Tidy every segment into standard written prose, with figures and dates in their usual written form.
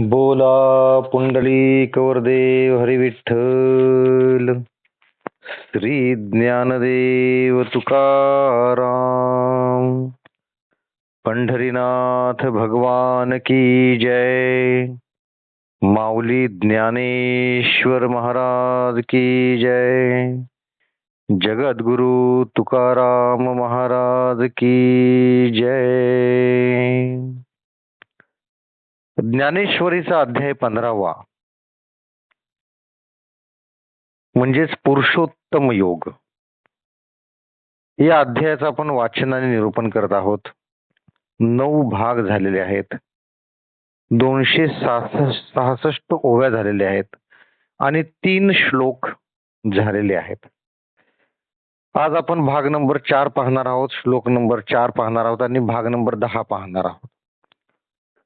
बोला पुंडलिक वरदेव हरी विठ्ठल. श्री ज्ञानदेव तुकाराम. पंढरीनाथ भगवान की जय. माऊली ज्ञानेश्वर महाराज की जय. जगद्गुरु तुकाराम महाराज की जय. ज्ञानेश्वरीचा अध्याय 15वा म्हणजेच पुरुषोत्तम योग. या अध्यायाचं आपण वाचन आणि निरूपण करत आहोत. 9 भाग झालेले आहेत. 266 ओव्या झालेल्या आहेत आणि 3 श्लोक झालेले आहेत. आज आपण भाग नंबर 4 पाहणार आहोत, श्लोक नंबर 4 पाहणार आहोत आणि भाग नंबर 10 पाहणार आहोत.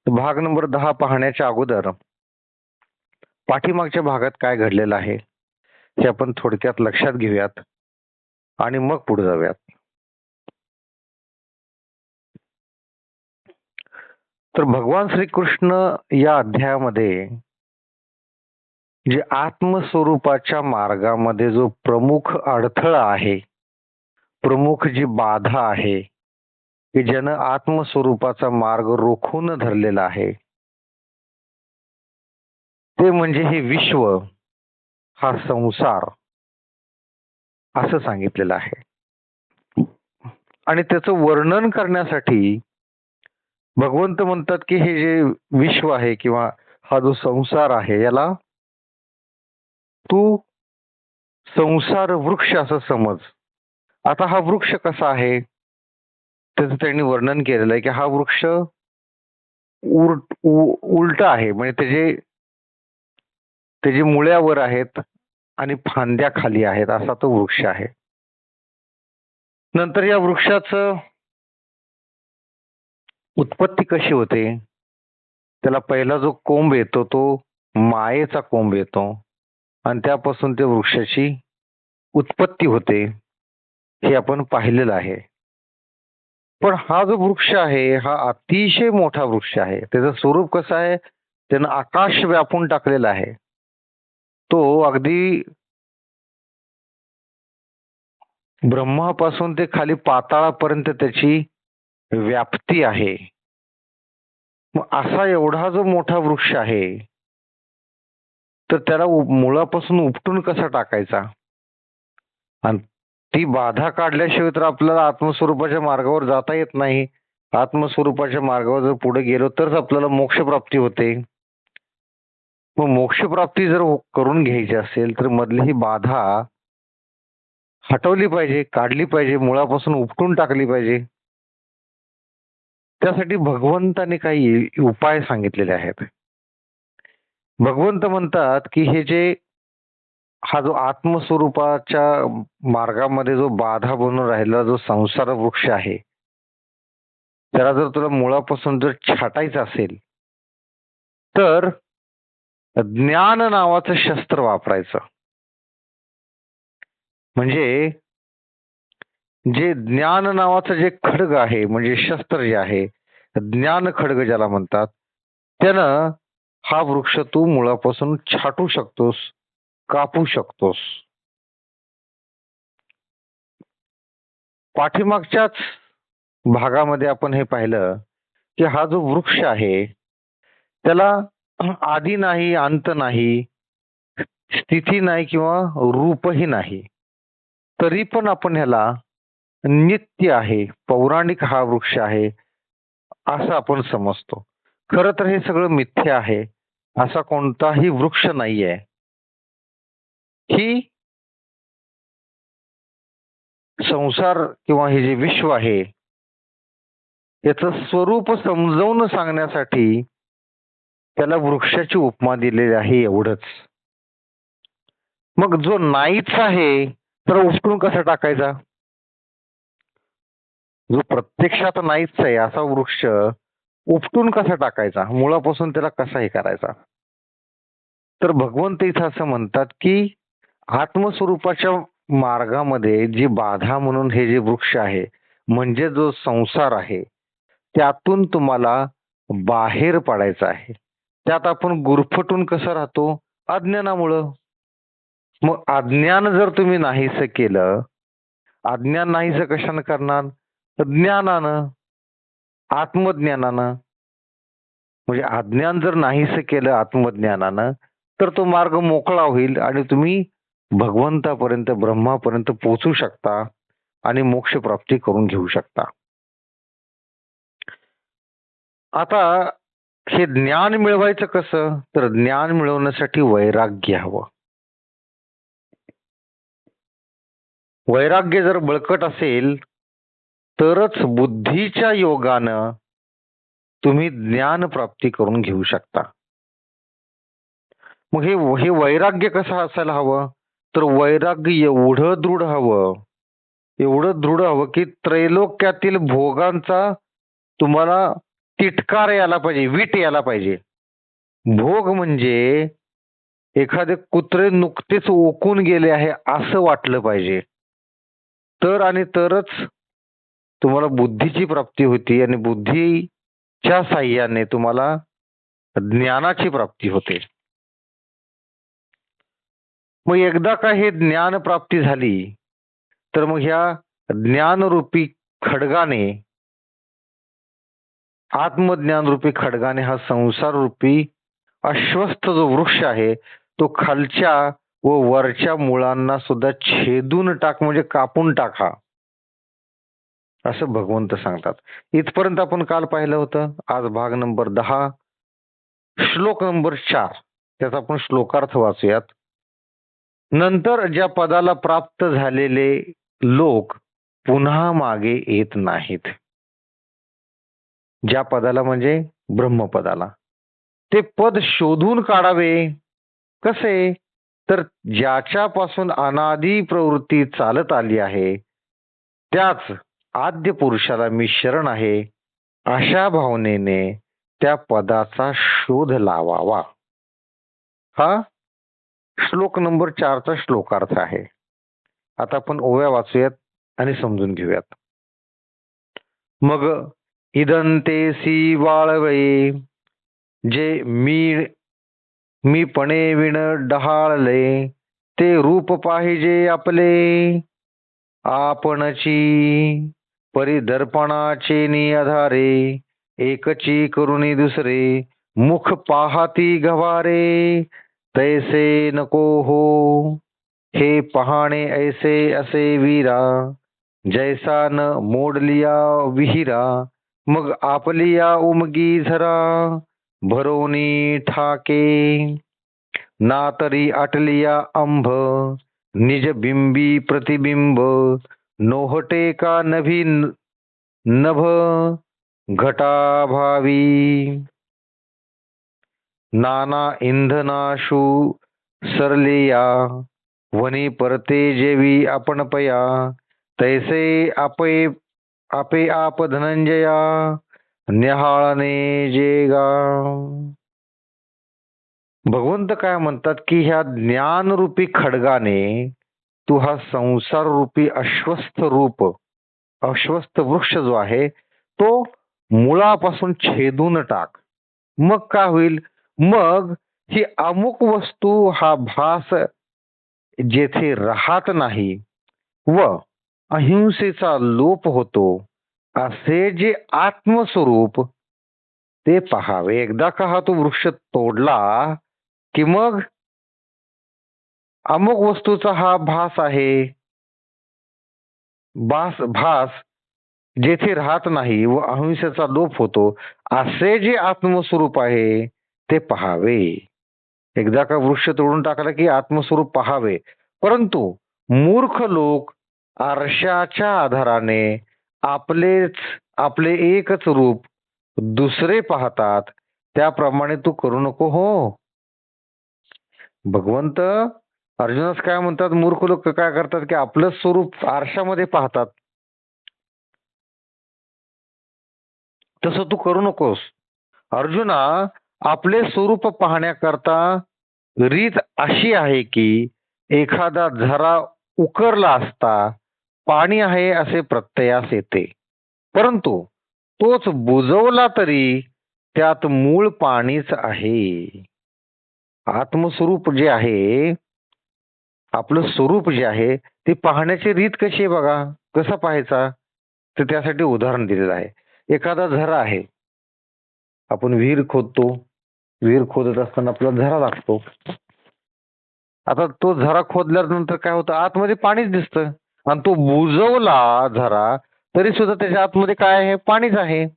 भाग नंबर 10 पाहण्याच्या अगोदर पाठीमागच्या भागात काय घडलेलं आहे हे आपण थोडक्यात लक्षात घेऊयात आणि मग पुढे जाऊयात. तर भगवान श्रीकृष्ण या अध्यायामध्ये जे आत्मस्वरूपाच्या मार्गामध्ये जो प्रमुख अडथळा आहे, प्रमुख जी बाधा आहे की ज्यानं आत्मस्वरूपाचा मार्ग रोखून धरलेला आहे, ते म्हणजे हे विश्व, हा संसार असं सांगितलेलं आहे. आणि त्याचं वर्णन करण्यासाठी भगवंत म्हणतात की हे जे विश्व आहे किंवा हा जो संसार आहे याला तू संसार वृक्ष असं समज. आता हा वृक्ष कसा आहे त्याचं त्यांनी वर्णन केलेलं आहे की हा वृक्ष उलट आहे, म्हणजे त्याची मुळ्यावर आहेत आणि फांद्या खाली आहेत असा तो वृक्ष आहे. नंतर या वृक्षाचं उत्पत्ती कशी होते, त्याला पहिला जो कोंब येतो तो मायेचा कोंब येतो आणि त्यापासून त्या वृक्षाची उत्पत्ती होते हे आपण पाहिलेलं आहे. पण हा जो वृक्ष आहे हा अतिशय मोठा वृक्ष आहे. त्याचं स्वरूप कसं आहे, त्यानं आकाश व्यापून टाकलेलं आहे. तो अगदी ब्रह्मापासून ते खाली पाताळापर्यंत त्याची व्याप्ती आहे. मग असा एवढा जो मोठा वृक्ष आहे तर त्याला मुळापासून उपटून कसा टाकायचा, आणि ती बाधा काढल्याशिवाय तर आपल्याला आत्मस्वरूपाच्या मार्गावर जाता येत नाही. आत्मस्वरूपाच्या मार्गावर जर पुढे गेलो तरच आपल्याला मोक्षप्राप्ती होते. मग मोक्षप्राप्ती जर करून घ्यायची असेल तर मधली ही बाधा हटवली पाहिजे, काढली पाहिजे, मुळापासून उपटून टाकली पाहिजे. त्यासाठी भगवंताने काही उपाय सांगितलेले आहेत. भगवंत म्हणतात की हे जे हा जो आत्मस्वरूपाच्या मार्गामध्ये जो बाधा बनून राहिलेला जो संसार वृक्ष आहे त्याला जर तुला मुळापासून जर छाटायचं असेल तर ज्ञान नावाचं शस्त्र वापरायचं. म्हणजे जे ज्ञान नावाचं जे खड्ग आहे, म्हणजे शस्त्र जे आहे, ज्ञान खड्ग ज्याला म्हणतात, त्यानं हा वृक्ष तू मुळापासून छाटू शकतोस, कापू शकतोस. पाठीमागच्याच भागामध्ये आपण हे पाहिलं की हा जो वृक्ष आहे त्याला आदी नाही, अंत नाही, स्थिती नाही किंवा रूपही नाही, तरी पण आपण ह्याला नित्य आहे, पौराणिक हा वृक्ष आहे असं आपण समजतो. खरं तर हे सगळं मिथ्य आहे. असा कोणताही वृक्ष नाहीये. ही संसार किंवा हे जे विश्व आहे याचं स्वरूप समजावून सांगण्यासाठी त्याला वृक्षाची उपमा दिलेली आहे, एवढंच. मग जो नाहीच आहे तर उपटून कसा टाकायचा, जो प्रत्यक्षात नाहीच आहे असा वृक्ष उपटून कसा टाकायचा, मुळापासून त्याला कसा हे करायचा. तर भगवंत इथं असं म्हणतात की आत्मस्वरूपाच्या मार्गामध्ये जी बाधा म्हणून हे जे वृक्ष आहे म्हणजे जो संसार आहे त्यातून तुम्हाला बाहेर पडायचं आहे. त्यात आपण गुरफटून कसं राहतो? अज्ञानामुळं. मग अज्ञान जर तुम्ही नाहीसं केलं, अज्ञान नाहीसं कशानं करणार? ज्ञानानं, आत्मज्ञानानं. म्हणजे अज्ञान जर नाहीसं केलं आत्मज्ञानानं, तर तो मार्ग मोकळा होईल आणि तुम्ही भगवंतापर्यंत, ब्रह्मापर्यंत पोहोचू शकता आणि मोक्ष प्राप्ती करून घेऊ शकता. आता हे ज्ञान मिळवायचं कसं? तर ज्ञान मिळवण्यासाठी वैराग्य हवं. वैराग्य जर बळकट असेल तरच बुद्धीच्या योगानं तुम्ही ज्ञान प्राप्ती करून घेऊ शकता. मग हे हे वैराग्य कसं असायला हवं? तर वैराग्य एवढं दृढ हवं, एवढं दृढ हवं की त्रैलोक्यातील भोगांचा तुम्हाला तिटकार यायला पाहिजे, वीट यायला पाहिजे. भोग म्हणजे एखादे कुत्रे नुकतेच ओकून गेले आहे असं वाटलं पाहिजे. तर आणि तरच तुम्हाला बुद्धीची प्राप्ती होती आणि बुद्धीच्या साह्याने तुम्हाला ज्ञानाची प्राप्ती होते. मग एकदा का हे ज्ञान प्राप्ती झाली तर मग ह्या ज्ञानरूपी खडगाने, आत्मज्ञानरूपी खडगाने हा संसार रूपी अश्वस्थ जो वृक्ष आहे तो खालच्या व वरच्या मुळांना सुद्धा छेदून टाक, म्हणजे कापून टाका, असं भगवंत सांगतात. इथपर्यंत आपण काल पाहिलं होतं. आज भाग नंबर 10 श्लोक नंबर 4 त्याचा आपण श्लोकार्थ वाचूयात. नंतर ज्या पदाला प्राप्त झालेले लोक पुन्हा मागे येत नाहीत. ज्या पदाला म्हणजे ब्रह्मपदाला. ते पद शोधून काढावे. कसे? तर ज्याच्यापासून अनादी प्रवृत्ती चालत आली आहे त्याच आद्य पुरुषाला मी शरण आहे अशा भावनेने त्या पदाचा शोध लावावा. हा श्लोक नंबर 4चा श्लोकार्थ आहे. आता आपण ओव्या वाचूयात आणि समजून घेऊयात. मग इदंतेसी वाळवे जे मी पणे विण डहाळले ते रूप पाहिजे आपले आपणची परिदर्पणाचे निआधारे एकची करुणी दुसरे मुख पाहाती गवारे तैसे नको हो हे पहाणे ऐसे असे वीरा जैसा न मोडलिया विहिरा मग आपलिया उमगी झरा भरोनी ठाके ना तरी आटलिया अंभ निज बिंबी प्रतिबिंब नोहटे का नभी नभ घटाभावी नाना इंधनाशु सरलिया वनी परते जेवी आपण पया तैसे आपे आप धनंजया न्याहाळणे जेगा. भगवंत काय म्हणतात की ह्या ज्ञानरूपी खडगाने तू हा संसार रूपी अश्वस्थ वृक्ष जो आहे तो मुळापासून छेदून टाक. मग काय होईल? मग ही अमुक वस्तू हा भास जेथे राहत नाही व अहिंसेचा लोप होतो असे जे आत्मस्वरूप ते पहावे. एकदा का हा तो वृक्ष तोडला की मग अमुक वस्तूचा हा भास आहे, भास जेथे राहत नाही व अहिंसेचा लोप होतो असे जे आत्मस्वरूप आहे ते पहावे. एकदा का वृक्ष तोडून टाकला की आत्मस्वरूप पहावे. परंतु मूर्ख लोक आरशाच्या आधाराने आपले एकच रूप दुसरे पाहतात. त्याप्रमाणे तू करू नको हो. भगवंत अर्जुनास काय म्हणतात? मूर्ख लोक काय करतात की आपलं स्वरूप आरशामध्ये पाहतात. तसं तू करू नकोस. अर्जुना, आपले स्वरूप पाहण्याकरता रीत अशी आहे की एखादा झरा उकरला असता पाणी आहे असे प्रत्ययास येते, परंतु तोच बुजवला तरी त्यात मूळ पाणीच आहे. आत्मस्वरूप जे आहे, आपलं स्वरूप जे आहे ते पाहण्याची रीत कशी आहे बघा. कसा पाहायचा, तर त्यासाठी उदाहरण दिलेलं आहे. एखादा झरा आहे, आपण विहीर खोदतो, विहीर खोदत असताना आपल्याला झरा लागतो. आता तो झरा खोदल्यानंतर काय होतं, आतमध्ये पाणीच दिसतं. आणि तो बुजवला झरा तरी सुद्धा त्याच्या आतमध्ये काय आहे, पाणीच आहे.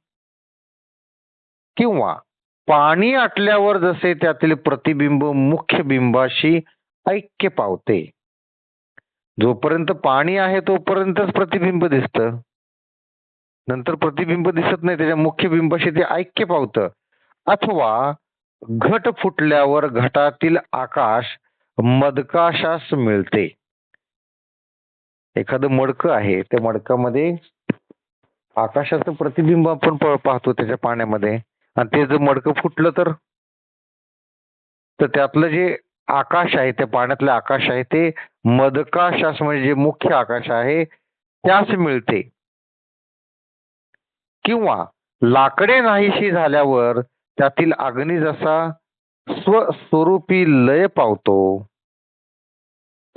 किंवा पाणी आटल्यावर जसे त्यातील प्रतिबिंब मुख्य बिंबाशी ऐक्य पावते, जोपर्यंत पाणी आहे तोपर्यंतच प्रतिबिंब दिसतं. नंतर प्रतिबिंब दिसत नाही, त्याच्या मुख्य बिंबाशी ते ऐक्य पावतं. अथवा घट फुटल्यावर घटातील आकाश मदकाशास मिळते. एखादं मडकं आहे, त्या मडकामध्ये आकाशाचं प्रतिबिंब आपण पाहतो त्याच्या पाण्यामध्ये. आणि ते जर मडकं फुटलं तर त्यातलं जे आकाश आहे, त्या पाण्यातलं आकाश आहे ते मदकाशास म्हणजे जे मुख्य आकाश आहे त्यास मिळते. किंवा लाकडे नाहीशी झाल्यावर त्यातील अग्नी जसा स्वस्वरूपी लय पावतो,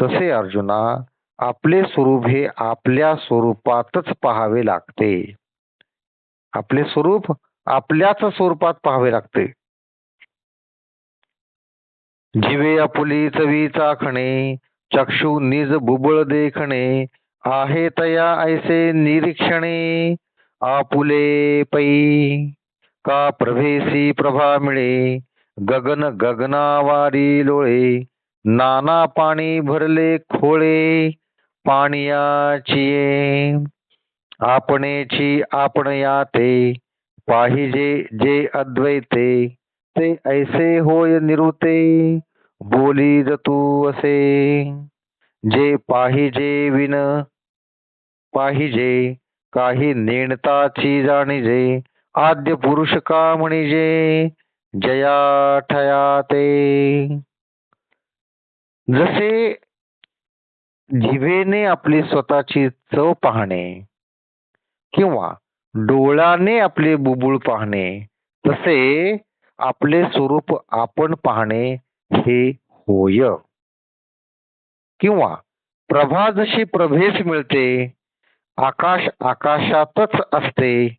तसे अर्जुना आपले स्वरूप हे आपल्या स्वरूपातच पाहावे लागते. आपले स्वरूप आपल्याच स्वरूपात पाहावे लागते. जीवे आपुली चवी चाखणे, चक्षु निज बुबळ देखणे, आहे तया ऐसे निरीक्षणे, आपुले पै का प्रभेसी प्रभा मिळे, गगन गगनावारी लोळे, नाना पाणी भरले खोळे, पाणीयाचिये आपणेची आपण याते, पाहिजे जे अद्वैते, ते ऐसे होय निरुते, बोली जतू असे, जे पाहिजे विन पाहिजे, काही नेणताची जाणीजे, आद्य पुरुष का म्हणिजे, जया ठया ते. जसे जिभेने आपली स्वतःची चव पाहणे किंवा डोळ्याने आपले बुबुळ पाहणे, तसे आपले स्वरूप आपण पाहणे हे होय. किंवा प्रभा जशी प्रभेस मिळते, आकाश आकाशातच असते,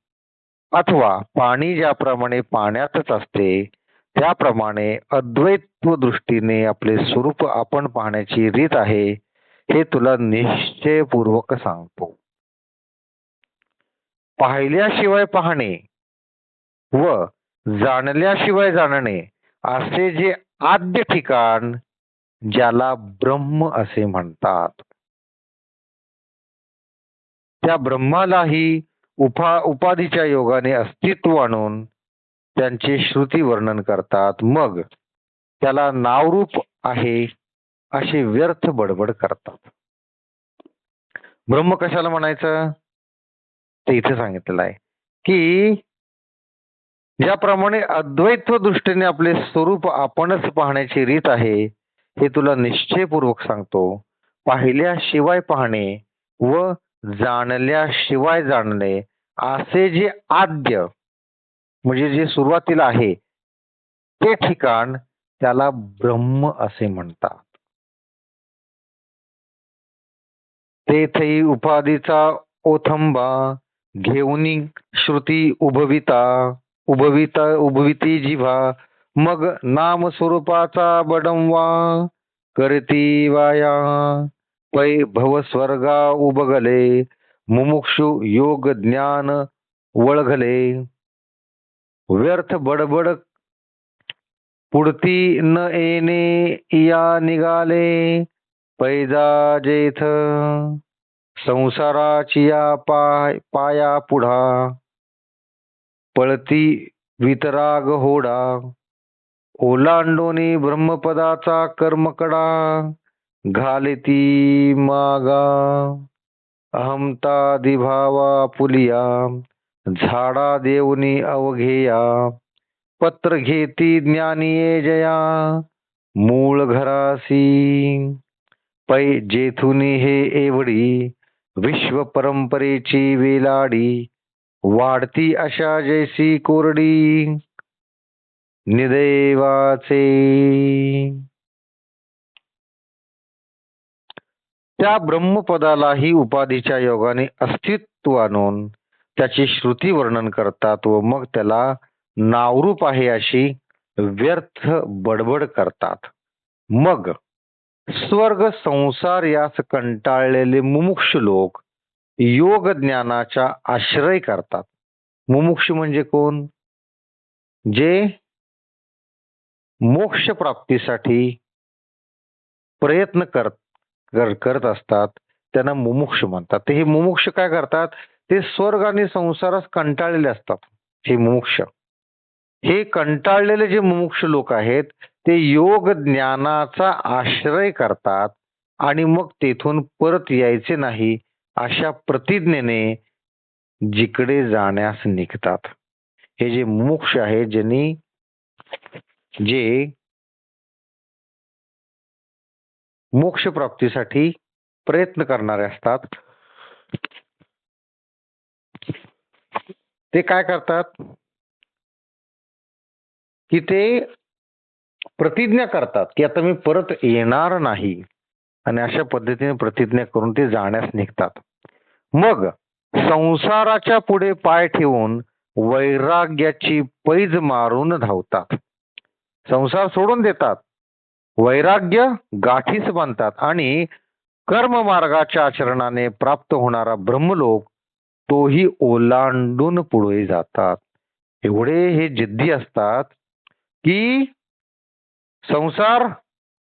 अथवा पाणी ज्याप्रमाणे पाण्यातच असते, त्याप्रमाणे अद्वैत्व दृष्टीने आपले स्वरूप आपण पाहण्याची रीत आहे, हे तुला निश्चयपूर्वक सांगतो. पाहिल्याशिवाय पाहणे व जाणल्याशिवाय जाणणे असे जे आद्य ठिकाण, ज्याला ब्रह्म असे म्हणतात, त्या ब्रह्मालाही उपाधीच्या योगाने अस्तित्व आणून त्यांचे श्रुती वर्णन करतात. मग त्याला नावरूप आहे असे व्यर्थ बडबड करतात. ब्रह्म कशाला म्हणायचं ते इथे सांगितलेलं आहे की ज्याप्रमाणे अद्वैत्व दृष्टीने आपले स्वरूप आपणच पाहण्याची रीत आहे, हे तुला निश्चयपूर्वक सांगतो. पाहिल्याशिवाय पाहणे व जाणल्याशिवाय जाणणे असे जे आद्य म्हणजे जे सुरुवातीला आहे ते ठिकाण, त्याला ब्रह्म असे म्हणतात. तेथही उपाधीचा ओथंबा घेऊनी श्रुती उभविती जिव्हा, मग नाम स्वरूपाचा बडंवा करती वाया, पै भव स्वर्गा उबगले, मुमुक्षु योग ज्ञान वळघले, व्यर्थ बडबड पुढती न येणे या निघाले, पैजा जेथ संसाराची या पाया पुढा, पळती वितराग होडा, ओलांडोनी ब्रह्मपदाचा कर्मकडा, घालिती मागा अहमता दिभावा पुलिया, झाडा देवनी अवघेया, पत्र घेती ज्ञानिये जया, मूळ घरासी, पै जेथुनी हे एवढी, विश्व परंपरेची वेलाडी, वाढती अशा जैसी कोरडी, निदैवाचे. त्या ब्रह्मपदालाही उपाधीच्या योगाने अस्तित्व आणून त्याची श्रुती वर्णन करतात व मग त्याला नावरूप आहे अशी व्यर्थ बडबड करतात. मग स्वर्ग संसार यास कंटाळलेले मुमुक्षु लोक योग ज्ञानाचा आश्रय करतात. मुमुक्षु म्हणजे कोण? जे मोक्ष प्राप्तीसाठी प्रयत्न करत असतात त्यांना मुमुक्षु म्हणतात. ते हे मुमुक्ष काय करतात? ते स्वर्ग आणि संसारास कंटाळलेले असतात. हे मुमुक्ष, हे कंटाळलेले जे मुमुक्ष लोक आहेत ते योग ज्ञानाचा आश्रय करतात आणि मग तेथून परत यायचे नाही अशा प्रतिज्ञेने जिकडे जाण्यास निघतात. हे जे मुमुक्ष आहे, ज्यांनी जे मोक्ष प्राप्तीसाठी प्रयत्न करणारे असतात, ते काय करतात की ते प्रतिज्ञा करतात की आता मी परत येणार नाही आणि अशा पद्धतीने प्रतिज्ञा करून ते जाण्यास निघतात. मग संसाराच्या पुढे पाय ठेवून वैराग्याची पैज मारून धावतात. संसार सोडून देतात, वैराग्य गाठीस बांधतात आणि कर्म मार्गाच्या आचरणाने प्राप्त होणारा ब्रह्मलोक तोही ओलांडून पुढे जातात. एवढे हे जिद्दी असतात की संसार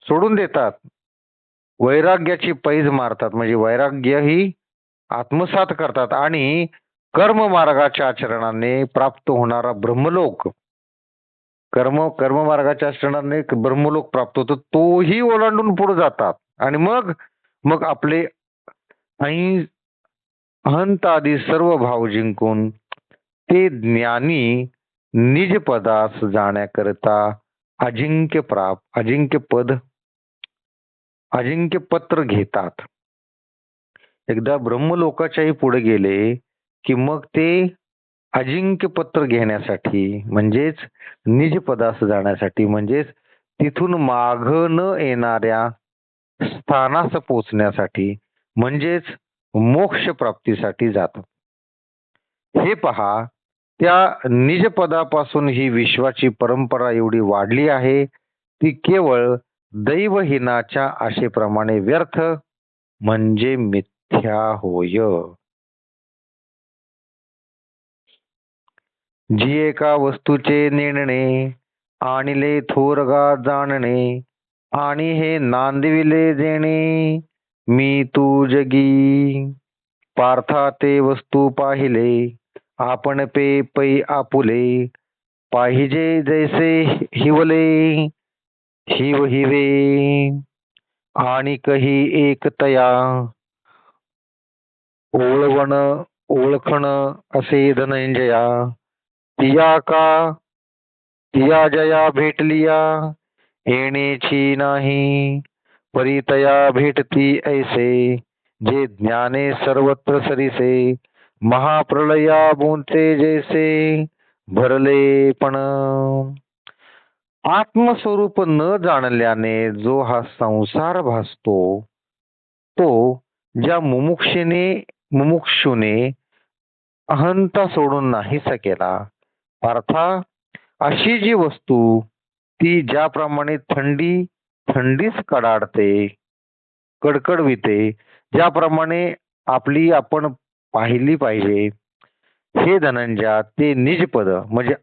सोडून देतात, वैराग्याची पैज मारतात म्हणजे वैराग्य ही आत्मसात करतात आणि कर्म मार्गाच्या आचरणाने प्राप्त होणारा ब्रह्मलोक, कर्म मार्गाच्या आचरणाने ब्रह्मलोक प्राप्त होतो, तोही ओलांडून पुढे जातात आणि मग मग आपले अहंत आदी सर्व भाव जिंकून ते ज्ञानी निज पदास जाण्याकरिता अजिंक्य पत्र घेतात. एकदा ब्रह्मलोकाच्याही पुढे गेले की मग ते अजिंक्य पत्र घेण्यासाठी म्हणजेच निज पदास जाण्यासाठी म्हणजेच तिथून माग न येणाऱ्या स्थानास पोचण्यासाठी म्हणजेच मोक्ष प्राप्तीसाठी जातात. हे पहा, त्या निज पदापासून ही विश्वाची परंपरा एवढी वाढली आहे ती केवळ दैवहीनाच्या आशेप्रमाणे व्यर्थ म्हणजे मिथ्या होय. जी एका वस्तूचे नेणणे आणिले थोरगा जाणणे आणि हे नांदविले देणे मी तू जगी पार्था ते वस्तू पाहिले आपण पे पै आपुले पाहिजे जैसे हिवले हिव हिवे आणि कही एक तया ओळवण ओळखण असे धनंजया तिया जया भेटलिया येणेची नाही परितया भेटती ऐसे जे ज्ञाने सर्वत्र सरिसे महाप्रलया बोंते जैसे भरले पण. आत्मस्वरूप न जाणल्याने जो हा संसार भासतो तो ज्या मुमुक्षुने अहंता सोडून नाहीसा केला, अर्थात अशी जी वस्तू ती ज्याप्रमाणे थंडीच कडाडते कडकडविते, ज्याप्रमाणे आपण पाहिली पाहिजे, हे धनंजया ते निजपद म्हणजे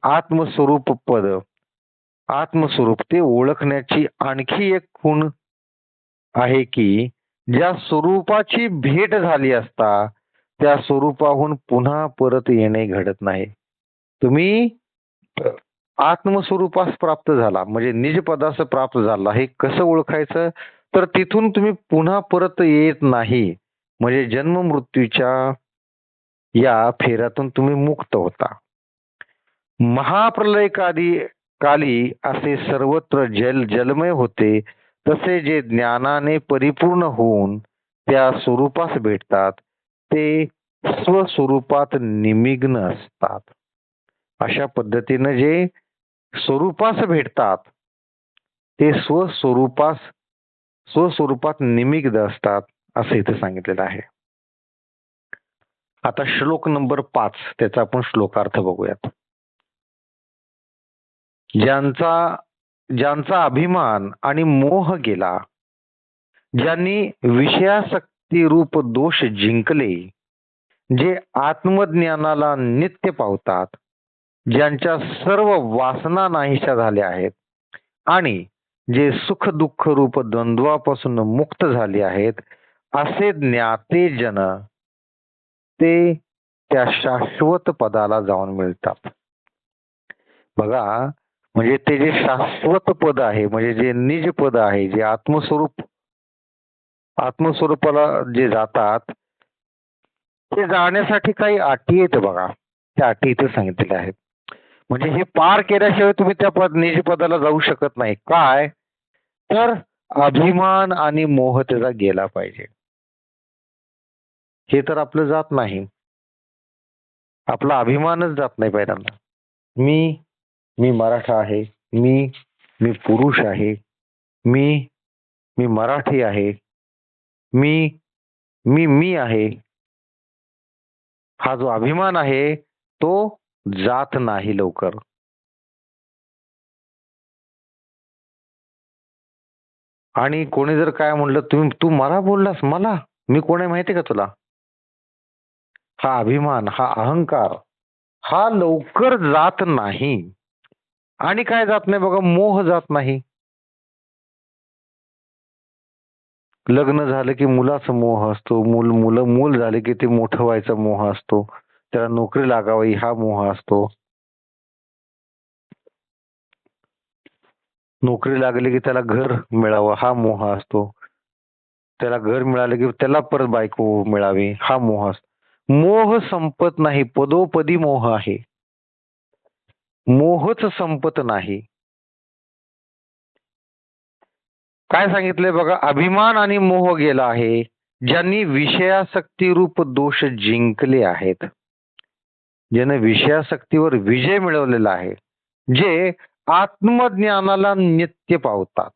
आत्मस्वरूप ते ओळखण्याची आणखी एक खूण आहे की ज्या स्वरूपाची भेट झाली असता त्या स्वरूपाहून पुन्हा परत येणे घडत नाही. तुम्ही आत्मस्वरूपास प्राप्त झाला म्हणजे निजपदास प्राप्त झाला, हे कसं ओळखायचं? तर तिथून तुम्ही पुन्हा परत येत नाही म्हणजे जन्म मृत्यूच्या या फेऱ्यातून तुम्ही मुक्त होता. महाप्रलय काली असे सर्वत्र जलमय होते तसे जे ज्ञानाने परिपूर्ण होऊन त्या स्वरूपास भेटतात ते स्वस्वरूपात निमग्न असतात. अशा पद्धतीने जे स्वरूपास भेटतात ते स्वस्वरूपात निमिग्ध असतात असं इथे सांगितलेलं आहे. आता श्लोक नंबर 5 त्याचा आपण श्लोकार्थ बघूयात. ज्यांचा अभिमान आणि मोह गेला, ज्यांनी विषयासक्ती रूप दोष जिंकले, जे आत्मज्ञानाला नित्य पावतात, ज्यांच्या सर्व वासना नाहीशा झाल्या आहेत आणि जे सुख दुःख रूप द्वंद्वापासून मुक्त झाले आहेत, असे ज्ञाते जन ते त्या शाश्वत पदाला जाऊन मिळतात. बघा, म्हणजे ते जे शाश्वत पद आहे, म्हणजे जे निज पद आहे, जे आत्मस्वरूपाला जे जातात, ते जाण्यासाठी काही अटी आहेत बघा. त्या अटी इथे सांगितलेल्या आहेत. म्हणजे हे पार केल्याशिवाय तुम्ही त्या निज पदाला जाऊ शकत नाही. काय? तर अभिमान आणि मोह त्याचा गेला पाहिजे. हे तर आपलं जात नाही. आपला अभिमानच जात नाही पहिल्यांदा. मी मराठा आहे, मी पुरुष आहे, मी मराठी आहे, मी आहे. हा जो अभिमान आहे तो जात नाही लवकर. आणि कोणी जर काय म्हणलं, तू मला बोललास, मला मी कोण आहे माहिती का तुला? हा अभिमान, हा अहंकार, हा लवकर जात नाही. आणि काय जात नाही बघा, मोह जात नाही. लग्न झालं की मुलाचा मोह असतो, मूल झाले की ते मोठं व्हायचा मोह असतो, त्याला नोकरी लागावी हा मोह असतो. नोकरी लागली की त्याला घर मिळावं हा मोह असतो. त्याला घर मिळालं की त्याला परत बायको मिळावी हा मोह असतो. मोह संपत नाही, पदोपदी मोह आहे. मोहच संपत नाही. काय सांगितलंय बघा, अभिमान आणि मोह गेला आहे, ज्यांनी विषयासक्ती रूप दोष जिंकले आहेत, ज्याने विषयासक्तीवर विजय मिळवलेला आहे, जे आत्मज्ञानाला नित्य पावतात,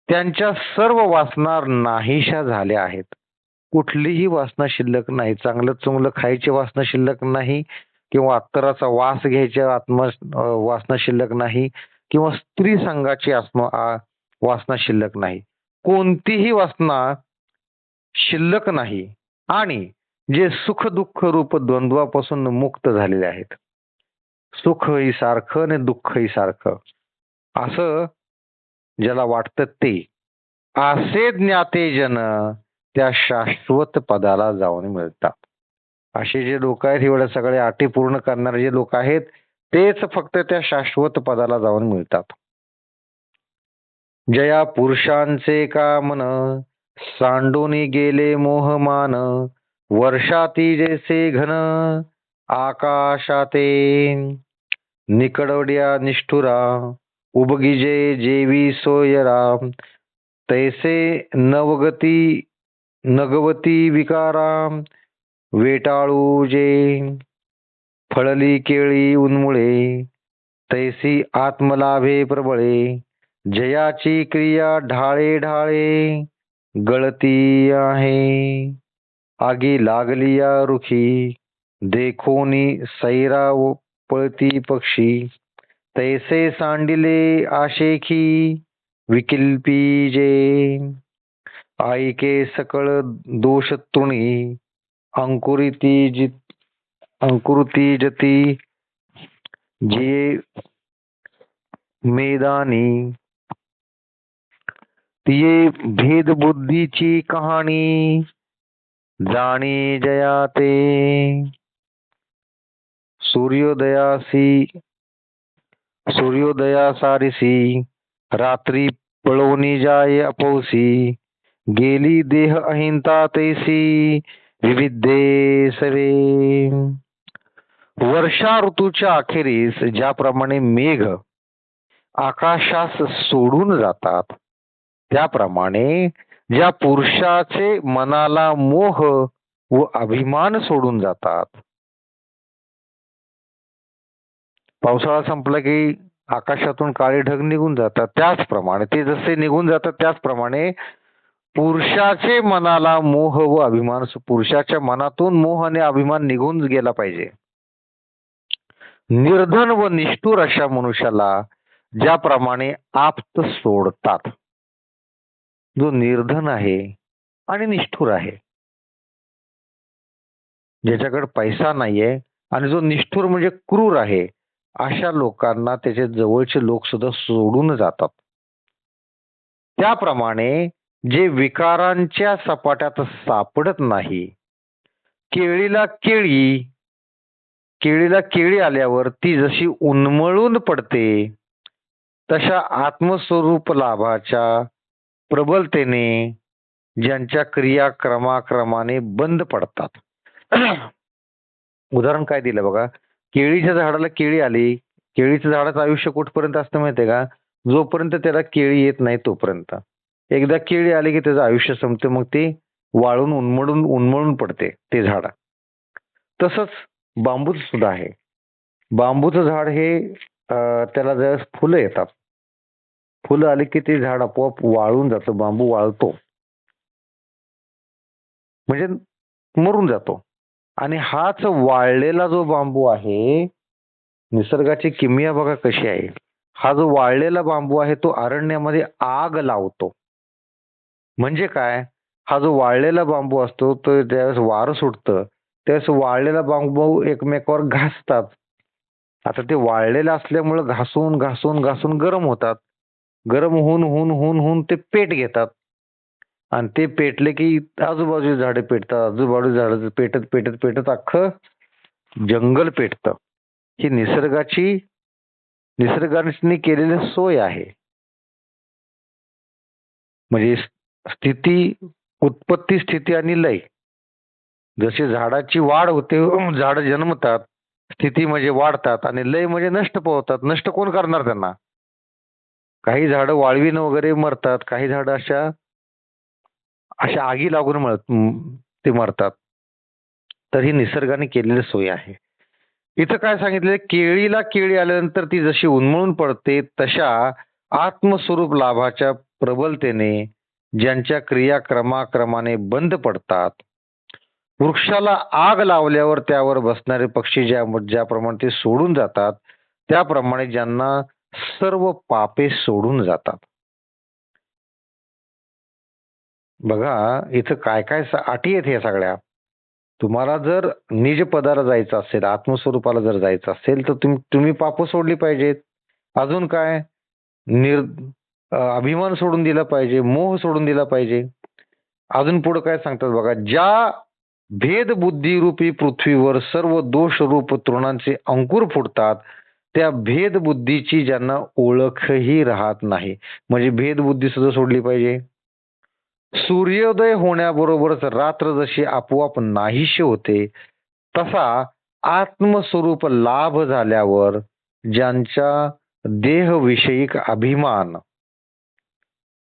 त्यांच्या सर्व वासना नाहीशा झाल्या आहेत. कुठलीही वासना शिल्लक नाही. चांगलं चुंगलं खायची वासना शिल्लक नाही, किंवा अत्तराचा वास घ्यायची वासना शिल्लक नाही, किंवा स्त्री संघाची वासना शिल्लक नाही. कोणतीही वासना शिल्लक नाही. आणि जे सुख दुःख रूप द्वंद्वापासून मुक्त झालेले आहेत. सुखही सारखं आणि दुःखही सारखं असं ज्याला वाटतं ते, असे ज्ञाते जन त्या शाश्वत पदाला जाऊन मिळतात. असे जे लोक आहेत, एवढ्या सगळ्या अटी पूर्ण करणारे जे लोक आहेत, तेच फक्त त्या शाश्वत पदाला जाऊन मिळतात. जया पुरुषांचे कामन सांडूनी गेले मोहमान, वर्षाती जैसे घन आकाशाते निकडवड्या निष्ठुरा, उबगिजे जेवी सोयरा, तैसे नगवती विकारा, वेटाळू जे फळली केळी उन्मुळे, तैसी आत्मलाभे प्रबळे, जयाची क्रिया ढाळे ढाळे गळती आहे, आगी लागली या रुखी, देखोनी सैरा पळती पक्षी, तैसे सांडिले आशेखी विकिल्पी जे, आईके सकळ दोष तुणी अंकुरती जती, जे मैदानी तिये भेद बुद्धीची कहाणी, जाणी जयाते सूर्योदया सारिसी, रात्री पळवणी जाय अपौसी, गेली देह अहिंता तैसी विविधे सवे. वर्षा ऋतूच्या अखेरीस ज्याप्रमाणे मेघ आकाशास सोडून जातात, त्याप्रमाणे ज्या पुरुषाचे मनाला मोह व अभिमान सोडून जातात, पावसाळा संपला की आकाशातून काळे ढग निघून जातात. त्याचप्रमाणे ते जसे निघून जातात त्याचप्रमाणे पुरुषाचे मनाला मोह व अभिमान, पुरुषाच्या मनातून मोह आणि अभिमान निघून गेला पाहिजे. निर्धन व निष्ठुर अशा मनुष्याला ज्याप्रमाणे आप्त सोडतात. जो निर्धन आहे आणि निष्ठुर आहे, ज्याच्याकडे पैसा नाहीये आणि जो निष्ठुर म्हणजे क्रूर आहे, अशा लोकांना त्याचे जवळचे लोक सुद्धा सोडून जातात. त्याप्रमाणे जे विकारांच्या सपाट्यात सापडत नाही, केळीला केळी आल्यावर ती जशी उन्मळून पडते, तशा आत्मस्वरूप लाभाच्या प्रबलतेने ज्यांच्या क्रिया क्रमाक्रमाने बंद पडतात. उदाहरण काय दिलं बघा, केळीच्या झाडाला केळी आली, केळीच्या झाडाचं आयुष्य कुठपर्यंत असतं माहितीये का? जोपर्यंत त्याला केळी येत नाही तोपर्यंत. एकदा केळी आली की त्याचं आयुष्य संपते, मग ते वाळून उन्मळून पडते ते झाड. तसंच बांबूच सुद्धा आहे. बांबूचं झाड हे त्याला जर फुलं येतात, फुलं आली की ते झाड आपोआप वाळून जातं, बांबू वाळतो, म्हणजे मरून जातो. आणि हाच वाळलेला जो बांबू आहे, निसर्गाची किमया बघा कशी आहे. हा जो वाळलेला बांबू आहे तो अरण्यामध्ये आग लावतो. म्हणजे काय, हा जो वाळलेला बांबू असतो तो ज्यावेळेस वारं सुटतं त्यावेळेस वाळलेला बांबू एकमेकावर घासतात. आता ते वाळलेलं असल्यामुळे घासून घासून घासून गरम होतात. गरम होऊन होऊन होऊन होऊन ते पेट घेतात आणि ते पेटले की आजूबाजूची झाडे पेटतात, आजूबाजूची झाडं पेटत पेटत पेटत अख्खं जंगल पेटतं. ही निसर्गाने केलेली सोय आहे. म्हणजे स्थिती, उत्पत्ती, स्थिती आणि लय. जशी झाडाची वाढ होते, झाड जन्मतात, स्थिती म्हणजे वाढतात आणि लय म्हणजे नष्ट पावतात. नष्ट कोण करणार त्यांना? काही झाडं वाळवीनं वगैरे मरतात, काही झाडं अशा अशा आगी लागून ते मरतात. तर ही निसर्गाने केलेली सोय आहे. इथं काय सांगितलंय, केळीला केळी आल्यानंतर ती जशी उन्मळून पडते, तशा आत्मस्वरूप लाभाच्या प्रबलतेने ज्यांच्या क्रिया क्रमाक्रमाने बंद पडतात, वृक्षाला आग लावल्यावर त्यावर बसणारे पक्षी ज्याप्रमाणे ते सोडून जातात, त्याप्रमाणे ज्यांना सर्व पापे सोडून जातात. बघा इथं काय काय अटी आहेत या सगळ्या. तुम्हाला जर निज पदाला जायचं असेल, आत्मस्वरूपाला जर जायचं असेल, तर तुम्ही पाप सोडली पाहिजेत. अजून काय, अभिमान सोडून दिला पाहिजे, मोह सोडून दिला पाहिजे. अजून पुढे काय सांगतात बघा, ज्या भेद बुद्धी रूपी पृथ्वीवर सर्व दोष रूप तृणांचे अंकुर फुटतात, त्या भेद बुद्धीची ज्यांना ओळखही राहत नाही. म्हणजे भेद बुद्धी सुद्धा सोडली पाहिजे. सूर्योदय होण्याबरोबरच रात्र जशी आपोआप नाहीशी होते, तसा आत्मस्वरूप लाभ झाल्यावर ज्यांच्या देहविषयिक अभिमान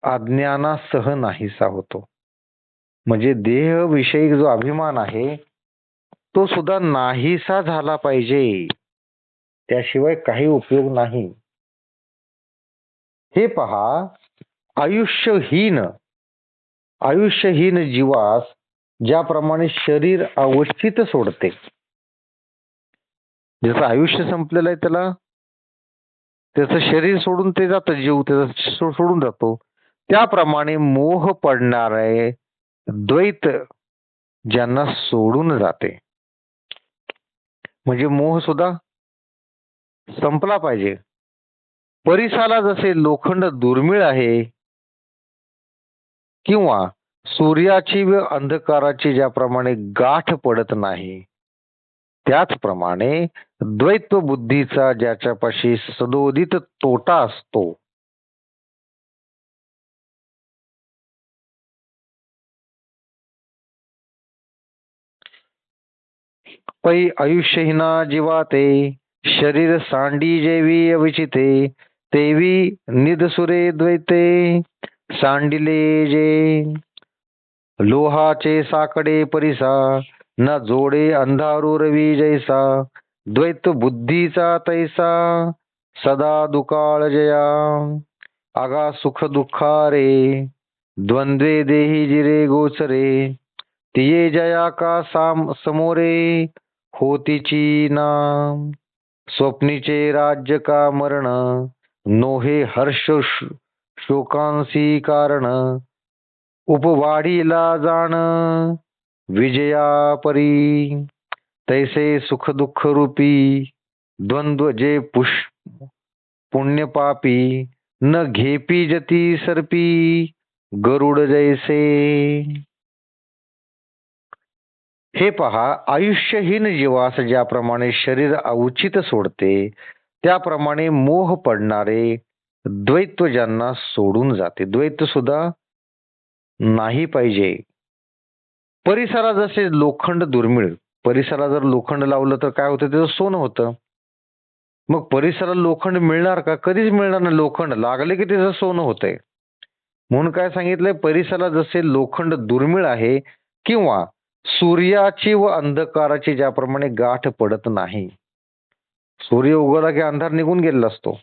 अज्ञानासह नाहीसा होतो. म्हणजे देहविषयिक जो अभिमान आहे तो सुद्धा नाहीसा झाला पाहिजे, त्याशिवाय काही उपयोग नाही. हे पहा, आयुष्यहीन जीवास ज्याप्रमाणे शरीर अवस्थित सोडते, ज्याचं आयुष्य संपलेलं आहे त्याला त्याचं शरीर सोडून ते जातं, जीव त्याचा सोडून जातो, त्याप्रमाणे मोह पडणारे द्वैत ज्यांना सोडून जाते. म्हणजे मोह सुद्धा संपला पाहिजे. परिसाला जसे लोखंड दुर्मिळ आहे किंवा सूर्याची व अंधकाराची ज्याप्रमाणे गाठ पडत नाही, त्याचप्रमाणे द्वैत्व बुद्धीचा ज्याच्यापाशी सदोदित तोटा असतो, पै आयुष्यहीना जीवा ते शरीर सांडी जेवी अविचिते, तेवी निदसुरे द्वैते सांडिले जे लोहाचे साकडे परिसा, न जोडे अंधारू रवी जैसा, द्वैत बुद्धीचा तैसा सदा दुकाळ जया. आगा सुख दुःखा रे द्वंद्वे देही जिरे गोचरे. तिये जया का समोरे होतीची ना. स्वप्नीचे राज्य का मरण नोहे हर्ष शोकांसी कारण. उपवाढीला जाण विजया परी. तैसे सुख दुःख रूपी द्वंद्व जे पुण्य पापी. न घेपी जती सर्पी गरुड जैसे. हे पहा, आयुष्यहीन जीवास ज्याप्रमाणे शरीर अवचित सोडते त्याप्रमाणे मोह पडणारे द्वैत्व ज्यांना सोडून जाते. द्वैत सुद्धा नाही पाहिजे. परिसरात जसे लोखंड दुर्मिळ, परिसरात जर लोखंड लावलं तर काय होतं, त्याचं सोनं होतं. मग परिसरात लोखंड मिळणार का? कधीच मिळणार नाही. लोखंड लागले की त्याचं सोनं होतंय. म्हणून काय सांगितलंय, परिसरात जसे लोखंड दुर्मिळ आहे किंवा सूर्याची व अंधकाराची ज्याप्रमाणे गाठ पडत नाही, सूर्य उगवला की अंधार निघून गेलेला असतो,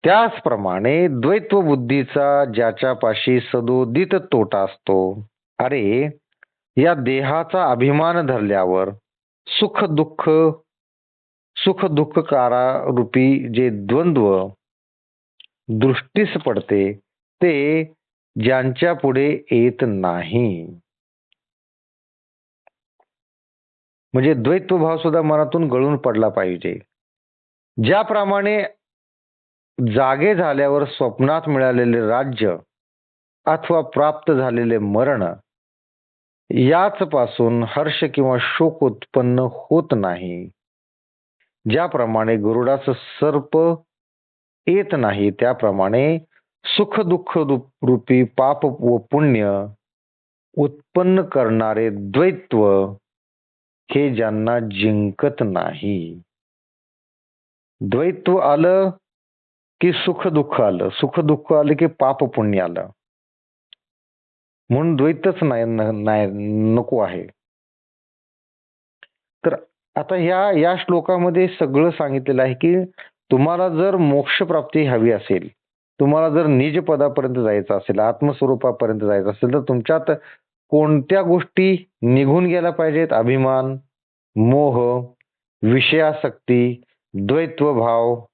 त्याचप्रमाणे द्वैत्व बुद्धीचा ज्याच्यापाशी सदोदित तोटा असतो. अरे, या देहाचा अभिमान धरल्यावर सुख दुःख कारारूपी जे द्वंद्व दृष्टीस पडते ते ज्यांच्या पुढे येत नाही. म्हणजे द्वैत्व भाव सुद्धा मनातून गळून पडला पाहिजे. ज्याप्रमाणे जागे झाल्यावर स्वप्नात मिळालेले राज्य अथवा प्राप्त झालेले मरण याच पासून हर्ष किंवा शोक उत्पन्न होत नाही, ज्याप्रमाणे गरुडाचं सर्प येत नाही, त्याप्रमाणे सुख दुःख रूपी पाप व पुण्य उत्पन्न करणारे द्वैत्व हे ज्यांना जिंकत नाही. द्वैत्व आलं की सुख दुःख आलं, सुख दुःख आलं की पाप पुण्य आलं. म्हणून द्वैतच नाही नको आहे. तर आता या श्लोकामध्ये सगळं सांगितलेलं आहे की तुम्हाला जर मोक्ष प्राप्ती हवी असेल, तुम्हाला जर निज पदापर्यंत जायचं असेल, आत्मस्वरूपापर्यंत जायचं असेल, तर तुमच्यात कोणत्या गोष्टी निघून गेल्या पाहिजेत? अभिमान, मोह, विषयासक्ती, द्वैत्व भाव,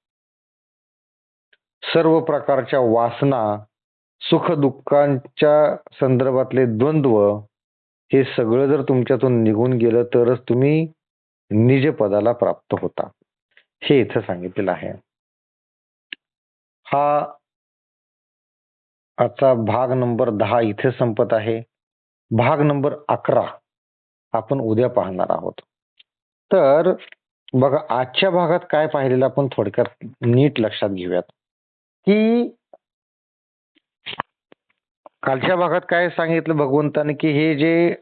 सर्व प्रकारच्या वासना, सुख दुःखांच्या संदर्भातले द्वंद्व, हे सगळं जर तुमच्यातून निघून गेलं तरच तुम्ही निज पदाला प्राप्त होता. हे इथं सांगितलेलं आहे. हा आजचा भाग नंबर 10 इथे संपत आहे. भाग नंबर 11 आपण उद्या पाहणार आहोत. तर बघा, आजच्या भागात काय पाहिलेलं आपण थोडक्यात नीट लक्षात घेऊयात की कालच्या भागात काय सांगितलं भगवंताने की हे जे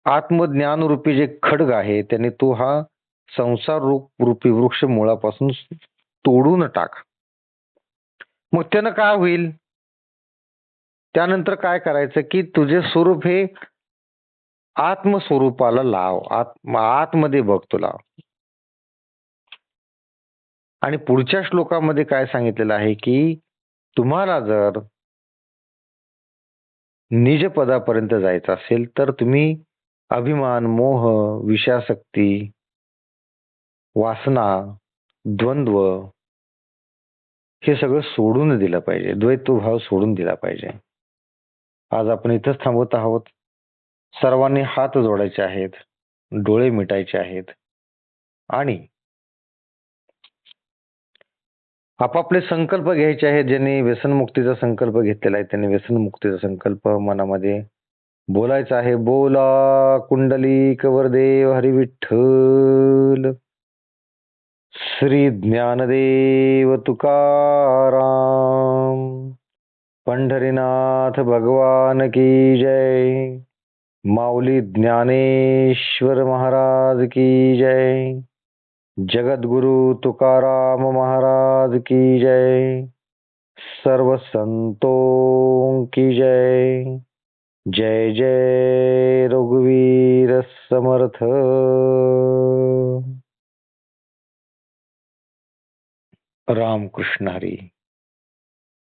आत्मज्ञान रूपी जे खड्ग आहे त्याने तो हा संसार रूपी वृक्ष मुळापासून तोडून टाक. मग त्यानं काय होईल? त्यानंतर काय करायचं की तुझे स्वरूप हे आत्मस्वरूपाला लाव, आतमध्ये बघ तुला. आणि पुढच्या श्लोकामध्ये काय सांगितलेलं आहे की तुम्हाला जर निज पदापर्यंत जायचं असेल तर तुम्ही अभिमान, मोह, विषयासक्ती, वासना, द्वंद्व हे सगळं सोडून दिलं पाहिजे. द्वैत्व भाव सोडून दिला पाहिजे. आज आपण इथंच थांबवत आहोत. सर्वांनी हात जोडायचे आहेत, डोळे मिटायचे आहेत आणि आपापले संकल्प घ्यायचे आहेत. ज्यांनी व्यसनमुक्तीचा संकल्प घेतलेला आहे त्यांनी व्यसनमुक्तीचा संकल्प मनामध्ये बोलायचा आहे. बोला कुंडलिक वरदेव हरी विठ्ठल श्री ज्ञानदेव तुकाराम पंढरीनाथ भगवान की जय. माऊली ज्ञानेश्वर महाराज की जय. जगद्गुरु तुकाराम महाराज की जय. सर्व संतों की जय. जय जय रघुवीर समर्थ. रामकृष्ण हरी.